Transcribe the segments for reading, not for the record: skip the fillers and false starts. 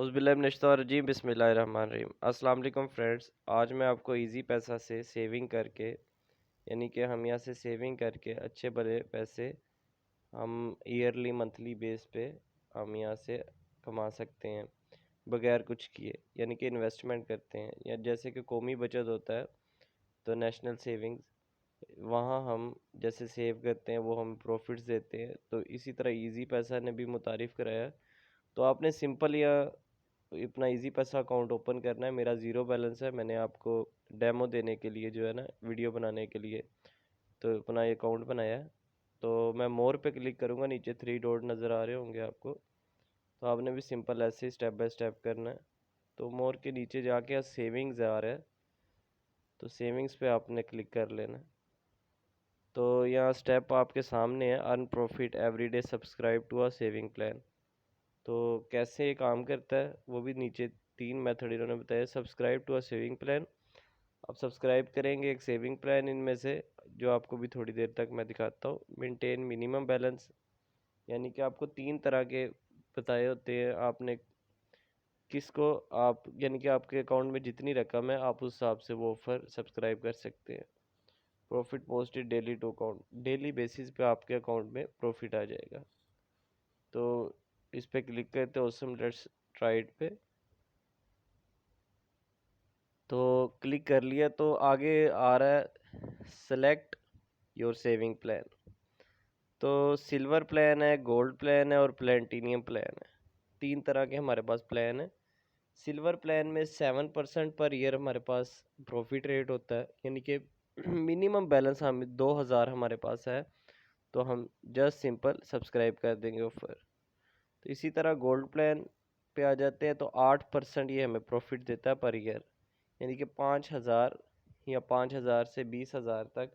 औज़ुबिल्लाहिमिनश्शैतानिर्रजीम बिस्मिल्लाहिर्रहमानिर्रहीम। अस्सलाम वालेकुम फ्रेंड्स, आज मैं आपको इजी पैसा से सेविंग करके यानी कि हम यहाँ से सेविंग करके अच्छे बड़े पैसे हम ईयरली मंथली बेस पे हम यहाँ से कमा सकते हैं बगैर कुछ किए, यानी कि इन्वेस्टमेंट करते हैं। या जैसे कि कौमी बचत होता है तो नेशनल सेविंग्स, वहाँ हम जैसे सेव करते हैं वो हम प्रॉफिट्स देते हैं। तो इसी तरह इजी पैसा ने भी मुतारिफ़ कराया। तो आपने सिंपल या अपना इजी पैसा अकाउंट ओपन करना है। मेरा ज़ीरो बैलेंस है, मैंने आपको डेमो देने के लिए जो है ना, वीडियो बनाने के लिए तो अपना ये अकाउंट बनाया है। तो मैं मोर पे क्लिक करूँगा, नीचे 3 डॉट नज़र आ रहे होंगे आपको। तो आपने भी सिंपल ऐसे ही स्टेप बाय स्टेप करना है। तो मोर के नीचे जाके सेविंग्स आ रहा है, तो सेविंग्स पे आपने क्लिक कर लेना है। तो यहाँ स्टेप आपके सामने है, earn profit everyday, subscribe to a saving plan. तो कैसे ये काम करता है वो भी नीचे 3 मेथड इन्होंने बताया। Subscribe to a saving plan, आप सब्सक्राइब करेंगे एक सेविंग प्लान इनमें से, जो आपको भी थोड़ी देर तक मैं दिखाता हूँ। मेंटेन मिनिमम बैलेंस, यानी कि आपको 3 तरह के बताए होते हैं। आपने किसको आप यानी कि आपके अकाउंट में जितनी रकम है आप उस हिसाब से वो ऑफर सब्सक्राइब कर सकते हैं। Profit posted daily to account, daily basis पे आपके अकाउंट में प्रॉफिट आ जाएगा। तो इस पे क्लिक करते हैं ऑसम लेट्स ट्राई इट पे। तो क्लिक कर लिया तो आगे आ रहा है सेलेक्ट योर सेविंग प्लान। तो सिल्वर प्लान है, गोल्ड प्लान है और प्लेटिनियम प्लान है। 3 तरह के हमारे पास प्लान है। सिल्वर प्लान में 7% पर ईयर हमारे पास प्रॉफिट रेट होता है, यानी कि मिनिमम बैलेंस हम 2000 हमारे पास है तो हम जस्ट सिंपल सब्सक्राइब कर देंगे ऑफर। तो इसी तरह गोल्ड प्लान पे आ जाते हैं तो 8% ये हमें प्रॉफिट देता है पर ईयर, यानी कि 5000 या 5000 से 20,000 तक,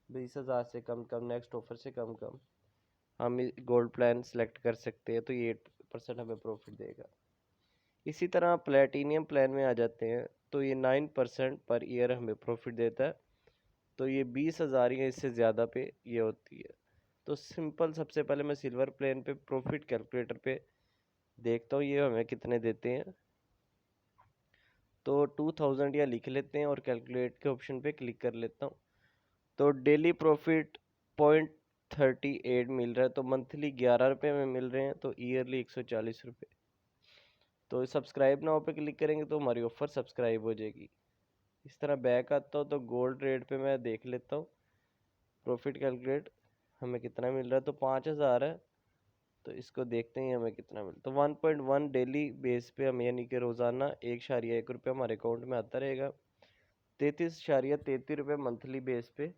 20,000 से कम कम, नेक्स्ट ऑफर से कम कम हम गोल्ड प्लान सेलेक्ट कर सकते हैं। तो ये 8% हमें प्रॉफिट देगा। इसी तरह प्लेटिनियम प्लान में आ जाते हैं तो ये 9% पर ईयर हमें प्रॉफिट देता है। तो ये 20,000 या इससे ज़्यादा पे ये होती है। तो सिंपल सबसे पहले मैं सिल्वर प्लान पे प्रॉफिट कैलकुलेटर पे देखता हूँ ये हमें कितने देते हैं। तो 2000 या लिख लेते हैं और कैलकुलेट के ऑप्शन पे क्लिक कर लेता हूँ। तो डेली प्रॉफिट 0.38 मिल रहा है, तो मंथली 11 रुपये में मिल रहे हैं, तो ईयरली 140 रुपये। तो सब्सक्राइब नाउ पे क्लिक करेंगे तो हमारी ऑफ़र सब्सक्राइब हो जाएगी। इस तरह बैक आता हूँ तो गोल्ड रेट पे मैं देख लेता हूँ प्रॉफिट कैलकुलेट हमें कितना मिल रहा है। तो 5000 है, तो इसको देखते हैं हमें कितना मिलता है। तो 1.1 डेली बेस पे हम यानी कि रोज़ाना 1.1 रुपये हमारे अकाउंट में आता रहेगा। 33.33 रुपये मंथली बेस पे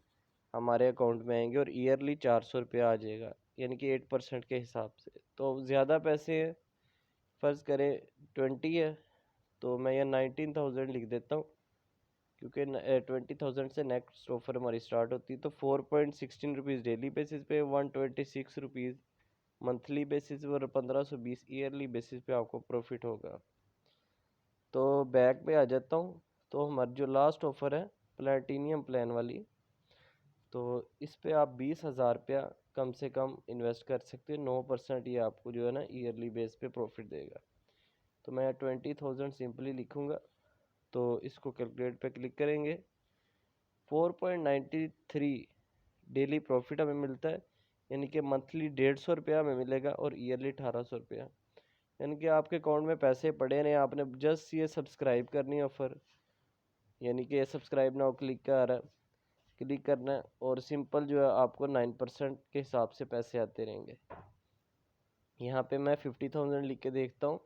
हमारे अकाउंट में आएंगे और ईयरली 400 रुपये आ जाएगा, यानी कि 8% के हिसाब से। तो ज़्यादा पैसे हैं, फ़र्ज़ करें 20 है तो मैं यहाँ 19,000 लिख देता हूँ, क्योंकि 20,000 से नेक्स्ट ऑफर हमारी स्टार्ट होती है। तो 4.16 रुपीज़ डेली बेसिस पे, 126 रुपीज़ मंथली बेसिस पर और 1520 ईयरली बेसिस पे आपको प्रॉफिट होगा। तो बैक पे आ जाता हूँ। तो हमारी जो लास्ट ऑफ़र है प्लेटिनियम प्लान वाली, तो इस पे आप 20,000 रुपया कम से कम इन्वेस्ट कर सकते हैं। 9% ये आपको जो है ना ईयरली बेस पे प्रॉफिट देगा। तो मैं 20,000 सिंपली लिखूँगा, तो इसको कैलकुलेट पे क्लिक करेंगे। 4.93 डेली प्रॉफिट हमें मिलता है, यानी कि मंथली 150 रुपया हमें मिलेगा और ईयरली 1800 रुपया। यानी कि आपके अकाउंट में पैसे पड़े नहीं, आपने जस्ट ये सब्सक्राइब करनी है ऑफ़र, यानी कि सब्सक्राइब नाउ क्लिक क्लिक करना है और सिंपल जो है आपको 9% के हिसाब से पैसे आते रहेंगे। यहाँ पे मैं 50,000 लिख के देखता हूँ,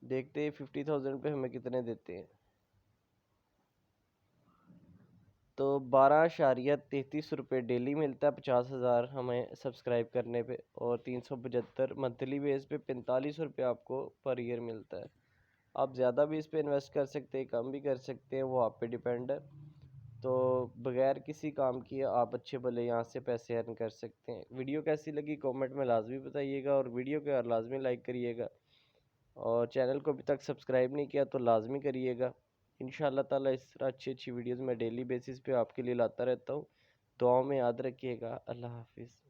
देखते हैं 50,000 पे हमें कितने देते हैं। तो 12.33 रुपये डेली मिलता है 50,000 हमें सब्सक्राइब करने पे, और 375 मंथली बेस पे 45 रुपये आपको पर ईयर मिलता है। आप ज़्यादा भी इस पे इन्वेस्ट कर सकते हैं, कम भी कर सकते हैं, वो आप पे डिपेंड है। तो बगैर किसी काम किए आप अच्छे भले यहाँ से पैसे अर्न कर सकते हैं। वीडियो कैसी लगी कमेंट में लाजमी बताइएगा, और वीडियो को लाजमी लाइक करिएगा, और चैनल को अभी तक सब्सक्राइब नहीं किया तो लाजमी करिएगा। इंशाअल्लाह ताला इस तरह अच्छी अच्छी वीडियोज़ मैं डेली बेसिस पे आपके लिए लाता रहता हूँ। दुआओं में याद रखिएगा। अल्लाह हाफिज़।